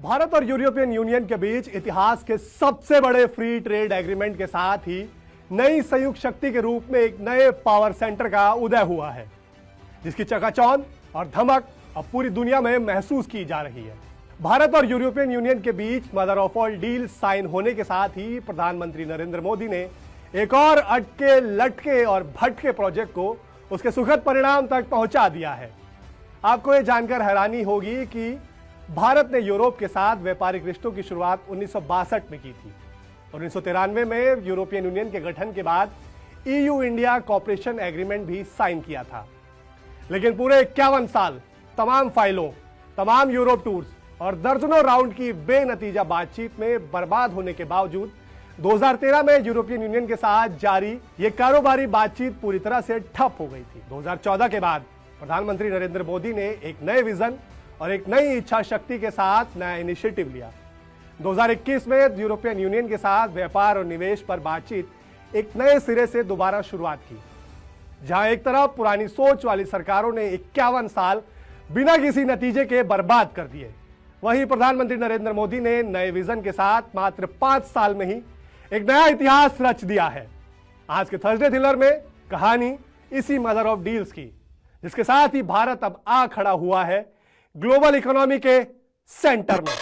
भारत और European Union के बीच इतिहास के सबसे बड़े फ्री ट्रेड एग्रीमेंट के साथ ही नई संयुक्त शक्ति के रूप में एक नए पावर सेंटर का उदय हुआ है, जिसकी चकाचौंध और धमक अब पूरी दुनिया में महसूस की जा रही है। भारत और यूरोपियन यूनियन के बीच mother of all deal sign होने के साथ ही प्रधानमंत्री नरेंद्र मोदी ने एक और अटके लटके और भटके प्रोजेक्ट को उसके सुखद परिणाम तक पहुंचा दिया है। आपको यह जानकर हैरानी होगी कि भारत ने यूरोप के साथ व्यापारिक रिश्तों की शुरुआत 1962 में की थी। 1993 में यूरोपियन यूनियन के गठन के बाद EU इंडिया कॉपरेशन एग्रीमेंट भी साइन किया था। लेकिन पूरे 51 साल तमाम फाइलों, तमाम यूरोप टूर्स और दर्जनों राउंड की बेनतीजा बातचीत में बर्बाद होने के बावजूद 2013 में यूरोपियन यूनियन के साथ जारी ये कारोबारी बातचीत पूरी तरह से ठप हो गई थी। 2014 के बाद प्रधानमंत्री नरेंद्र मोदी ने एक नए विजन और एक नई इच्छा शक्ति के साथ नया इनिशिएटिव लिया। 2021 में यूरोपियन यूनियन के साथ व्यापार और निवेश पर बातचीत एक नए सिरे से दोबारा शुरुआत की, जहां एक तरफ पुरानी सोच वाली सरकारों ने 51 साल बिना किसी नतीजे के बर्बाद कर दिए, वहीं प्रधानमंत्री नरेंद्र मोदी ने नए विजन के साथ मात्र 5 साल में ही एक नया इतिहास रच दिया है। आज के थर्सडे थ्रिलर में कहानी इसी मदर ऑफ डील्स की, जिसके साथ ही भारत अब आ खड़ा हुआ है ग्लोबल इकोनॉमी के सेंटर में।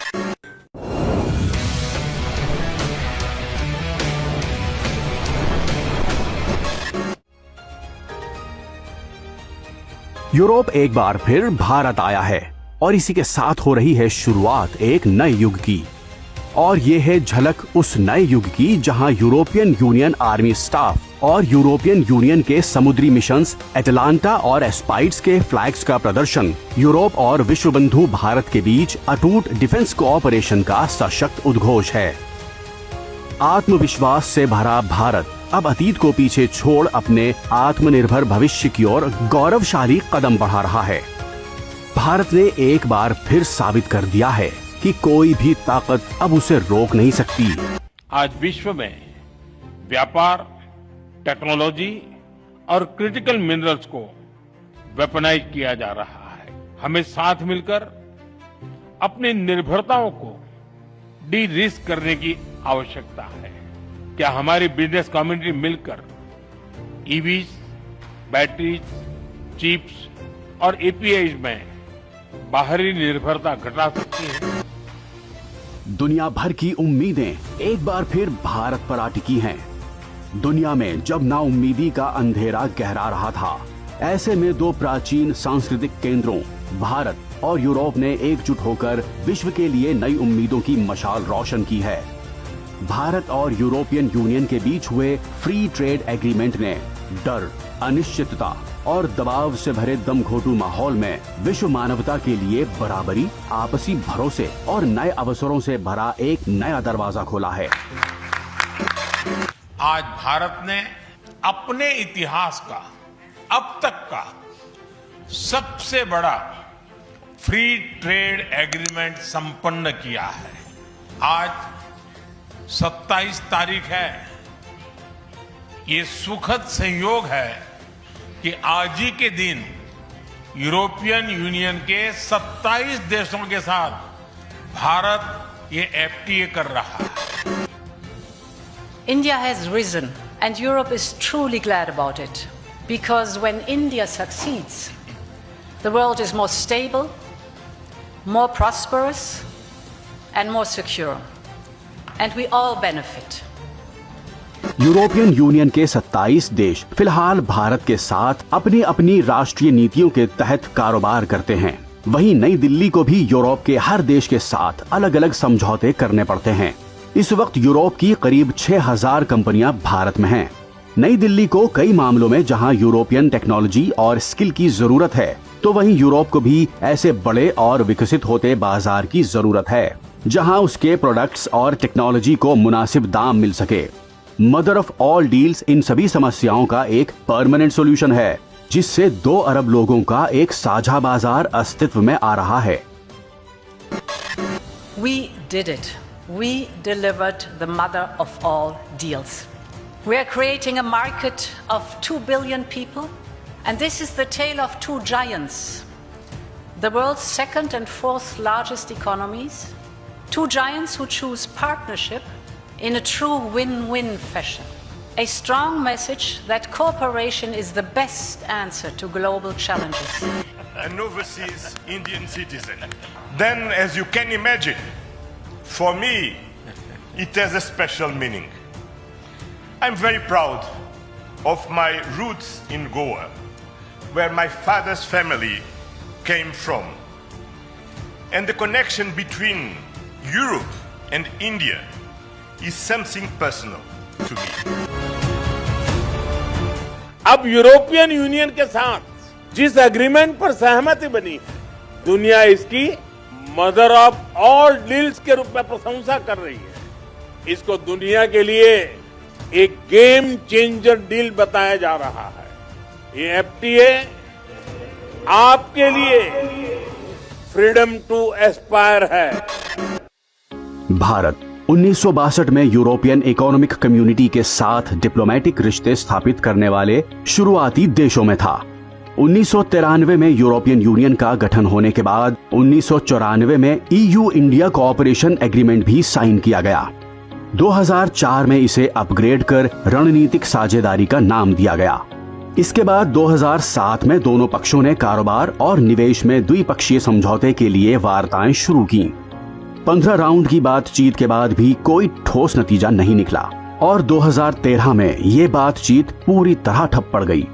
यूरोप एक बार फिर भारत आया है और इसी के साथ हो रही है शुरुआत एक नए युग की। और ये है झलक उस नए युग की जहां यूरोपियन यूनियन आर्मी स्टाफ और यूरोपियन यूनियन के समुद्री मिशंस एटलांटा और एस्पाइड्स के फ्लैग्स का प्रदर्शन यूरोप और विश्व बंधु भारत के बीच अटूट डिफेंस कोऑपरेशन का सशक्त उद्घोष है। आत्मविश्वास से भरा भारत अब अतीत को पीछे छोड़ अपने आत्मनिर्भर भविष्य की ओर गौरवशाली कदम बढ़ा रहा है। भारत ने एक बार फिर साबित कर दिया है कि कोई भी ताकत अब उसे रोक नहीं सकती। आज विश्व में व्यापार, टेक्नोलॉजी और क्रिटिकल मिनरल्स को वेपनाइज किया जा रहा है। हमें साथ मिलकर अपनी निर्भरताओं को डी रिस्क करने की आवश्यकता है। क्या हमारी बिजनेस कम्युनिटी मिलकर ईवीज, बैटरीज, चिप्स और एपीआई में बाहरी निर्भरता घटा सकती है? दुनिया भर की उम्मीदें एक बार फिर भारत पर आ टिकी हैं। दुनिया में जब नाउम्मीदी का अंधेरा गहरा रहा था, ऐसे में दो प्राचीन सांस्कृतिक केंद्रों भारत और यूरोप ने एकजुट होकर विश्व के लिए नई उम्मीदों की मशाल रोशन की है। भारत और यूरोपियन यूनियन के बीच हुए फ्री ट्रेड एग्रीमेंट ने डर, अनिश्चितता और दबाव से भरे दमघोटू माहौल में विश्व मानवता के लिए बराबरी, आपसी भरोसे और नए अवसरों से भरा एक नया दरवाजा खोला है। आज भारत ने अपने इतिहास का अब तक का सबसे बड़ा फ्री ट्रेड एग्रीमेंट संपन्न किया है। आज 27 तारीख है। ये सुखद संयोग है कि आज ही के दिन यूरोपियन यूनियन के 27 देशों के साथ भारत ये एफटीए कर रहा है। India has risen and Europe is truly glad about it, because when India succeeds, the world is more stable, more prosperous and more secure, and we all benefit. European Union के 27 देश फिलहाल भारत के साथ अपनी अपनी राष्ट्रीय नीतियों के तहत कारोबार करते हैं। वहीं नई दिल्ली को भी यूरोप के हर देश के साथ अलग अलग समझौते करने पड़ते हैं। इस वक्त यूरोप की करीब 6000 कंपनियां भारत में हैं। नई दिल्ली को कई मामलों में जहां यूरोपियन टेक्नोलॉजी और स्किल की जरूरत है, तो वहीं यूरोप को भी ऐसे बड़े और विकसित होते बाजार की जरूरत है जहां उसके प्रोडक्ट्स और टेक्नोलॉजी को मुनासिब दाम मिल सके। Mother of all deals in सभी समस्याओं का एक परमानेंट सॉल्यूशन है, जिससे 2 अरब लोगों का एक साझा बाजार अस्तित्व में आ रहा है। We did it. We delivered the mother of all deals. We are creating a market of 2 billion people, and this is the tale of 2 giants. The world's second and fourth largest economies Two giants who choose partnership in a true win-win fashion. A strong message that cooperation is the best answer to global challenges. An overseas Indian citizen. Then, as you can imagine, for me, it has a special meaning. I'm very proud of my roots in Goa, where my father's family came from. And the connection between Europe and India is something personal to me. अब European Union के साथ जिस agreement पर सहमति बनी, दुनिया इसकी mother of all deals के रूप में प्रशंसा कर रही है। इसको दुनिया के लिए एक गेम चेंजर डील बताया जा रहा है। ये एफटीए आपके लिए फ्रीडम टू एस्पायर है। भारत 1962 में यूरोपियन इकोनॉमिक कम्युनिटी के साथ डिप्लोमेटिक रिश्ते स्थापित करने वाले शुरुआती देशों में था। 1993 में यूरोपियन यूनियन का गठन होने के बाद 1994 में ईयू इंडिया कोऑपरेशन एग्रीमेंट भी साइन किया गया। 2004 में इसे अपग्रेड कर रणनीतिक साझेदारी का नाम दिया गया। इसके बाद 2007 में दोनों पक्षों ने कारोबार और निवेश में द्विपक्षीय समझौते के लिए वार्ताएं शुरू की। 15 राउंड की बातचीत के बाद भी कोई ठोस नतीजा नहीं निकला और 2013 में ये बातचीत पूरी तरह ठप पड़ गई।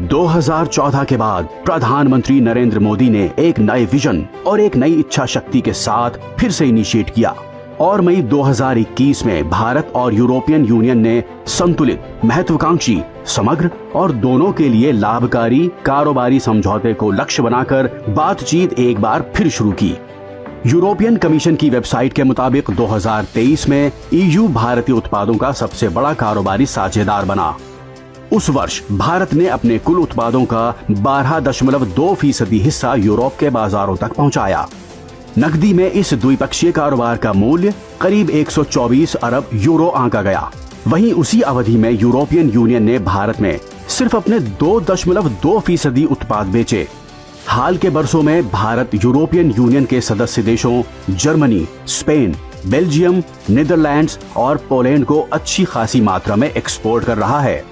2014 के बाद प्रधानमंत्री नरेंद्र मोदी ने एक नए विजन और एक नई इच्छा शक्ति के साथ फिर से इनिशिएट किया और मई 2021 में भारत और यूरोपियन यूनियन ने संतुलित, महत्वाकांक्षी, समग्र और दोनों के लिए लाभकारी कारोबारी समझौते को लक्ष्य बनाकर बातचीत एक बार फिर शुरू की। यूरोपियन कमीशन की वेबसाइट के मुताबिक 2023 में ईयू भारतीय उत्पादों का सबसे बड़ा कारोबारी साझेदार बना। उस वर्ष भारत ने अपने कुल उत्पादों का 12.2% हिस्सा यूरोप के बाजारों तक पहुंचाया। नकदी में इस द्विपक्षीय कारोबार का मूल्य करीब 124 अरब यूरो आंका गया। वहीं उसी अवधि में यूरोपियन यूनियन ने भारत में सिर्फ अपने 2.2% उत्पाद बेचे। हाल के वर्षों में भारत यूरोपियन यूनियन के सदस्य देशों जर्मनी, स्पेन, बेल्जियम, नीदरलैंड्स और पोलैंड को अच्छी खासी मात्रा में एक्सपोर्ट कर रहा है।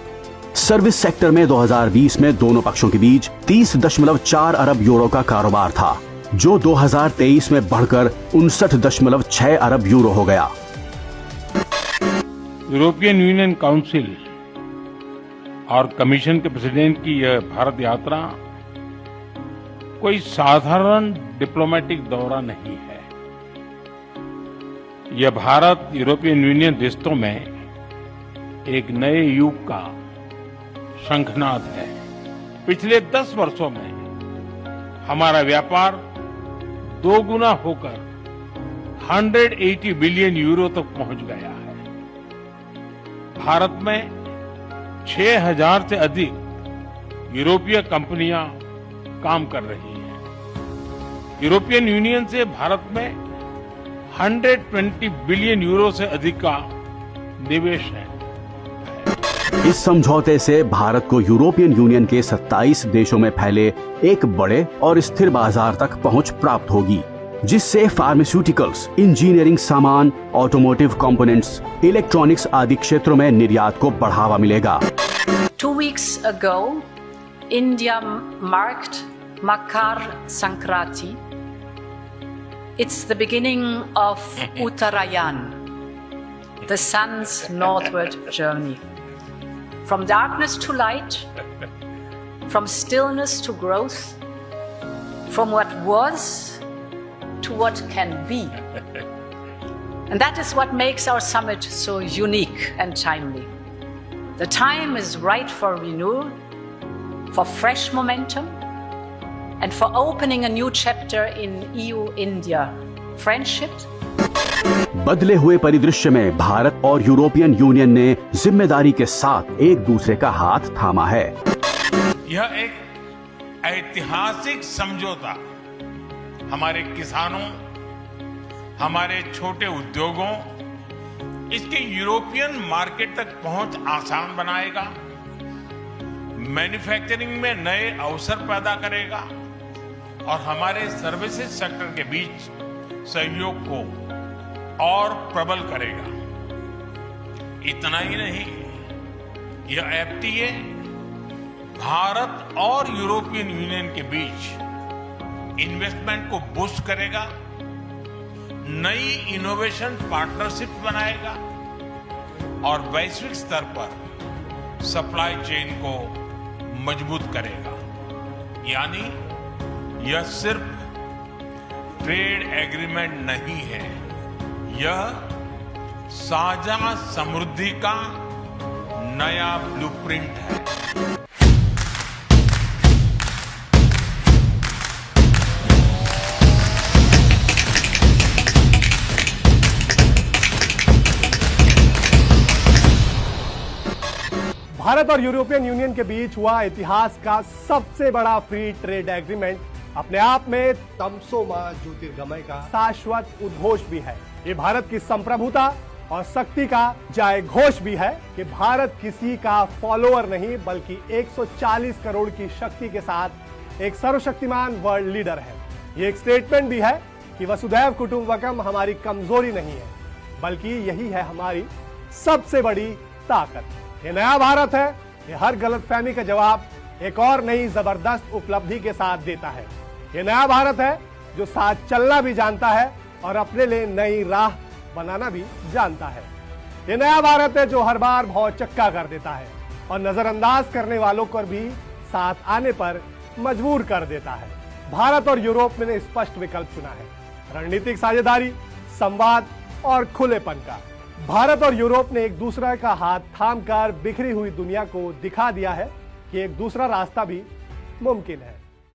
सर्विस सेक्टर में 2020 में दोनों पक्षों के बीच 30.4 अरब यूरो का कारोबार था, जो 2023 में बढ़कर 59.6 अरब यूरो हो गया। यूरोपियन यूनियन काउंसिल और कमीशन के प्रेसिडेंट की यह भारत यात्रा कोई साधारण डिप्लोमेटिक दौरा नहीं है। यह भारत यूरोपियन यूनियन रिश्तों में एक नए युग का शंखनाद है। पिछले 10 वर्षों में हमारा व्यापार 2 गुना होकर 180 बिलियन यूरो तक पहुंच गया है। भारत में 6000 से अधिक यूरोपीय कंपनियां काम कर रही हैं। यूरोपियन यूनियन से भारत में 120 बिलियन यूरो से अधिक का निवेश है। इस समझौते से भारत को यूरोपियन यूनियन के 27 देशों में फैले एक बड़े और स्थिर बाजार तक पहुंच प्राप्त होगी, जिससे फार्मास्यूटिकल्स, इंजीनियरिंग सामान, ऑटोमोटिव कंपोनेंट्स, इलेक्ट्रॉनिक्स आदि क्षेत्रों में निर्यात को बढ़ावा मिलेगा। 2 weeks ago, India marked Makar Sankranti. It's the beginning of Uttarayan, the sun's northward journey. From darkness to light, from stillness to growth, from what was to what can be. And that is what makes our summit so unique and timely. The time is right for renewal, for fresh momentum, and for opening a new chapter in EU-India friendship. बदले हुए परिदृश्य में भारत और European union ने जिम्मेदारी के साथ एक दूसरे का हाथ थामा है। यह एक ऐतिहासिक समझौता हमारे किसानों, हमारे छोटे उद्योगों, इसके यूरोपियन मार्केट तक पहुंच आसान बनाएगा, मैन्युफैक्चरिंग में नए अवसर पैदा करेगा और हमारे सर्विसेज सेक्टर के बीच सहयोग को और प्रबल करेगा। इतना ही नहीं, यह एफटीए भारत और यूरोपियन यूनियन के बीच इन्वेस्टमेंट को बूस्ट करेगा, नई इनोवेशन पार्टनरशिप बनाएगा और वैश्विक स्तर पर सप्लाई चेन को मजबूत करेगा। यानी यह सिर्फ ट्रेड एग्रीमेंट नहीं है, यह साझा समृद्धि का नया ब्लूप्रिंट है। भारत और यूरोपियन यूनियन के बीच हुआ इतिहास का सबसे बड़ा फ्री ट्रेड एग्रीमेंट अपने आप में तमसोमा ज्योतिर्गमय का शाश्वत उद्घोष भी है। ये भारत की संप्रभुता और शक्ति का जय घोष भी है कि भारत किसी का फॉलोअर नहीं बल्कि 140 करोड़ की शक्ति के साथ एक सर्वशक्तिमान वर्ल्ड लीडर है। ये एक स्टेटमेंट भी है कि वसुधैव कुटुंबकम हमारी कमजोरी नहीं है बल्कि यही है हमारी सबसे बड़ी ताकत। ये नया भारत है, ये हर गलतफहमी का जवाब एक और नई जबरदस्त उपलब्धि के साथ देता है। ये नया भारत है जो साथ चलना भी जानता है और अपने लिए नई राह बनाना भी जानता है। ये नया भारत है जो हर बार भौचक्का कर देता है और नजरअंदाज करने वालों को भी साथ आने पर मजबूर कर देता है। भारत और यूरोप ने स्पष्ट विकल्प चुना है, रणनीतिक साझेदारी, संवाद और खुलेपन का। भारत और यूरोप ने एक दूसरे का हाथ थामकर बिखरी हुई दुनिया को दिखा दिया है कि एक दूसरा रास्ता भी मुमकिन है।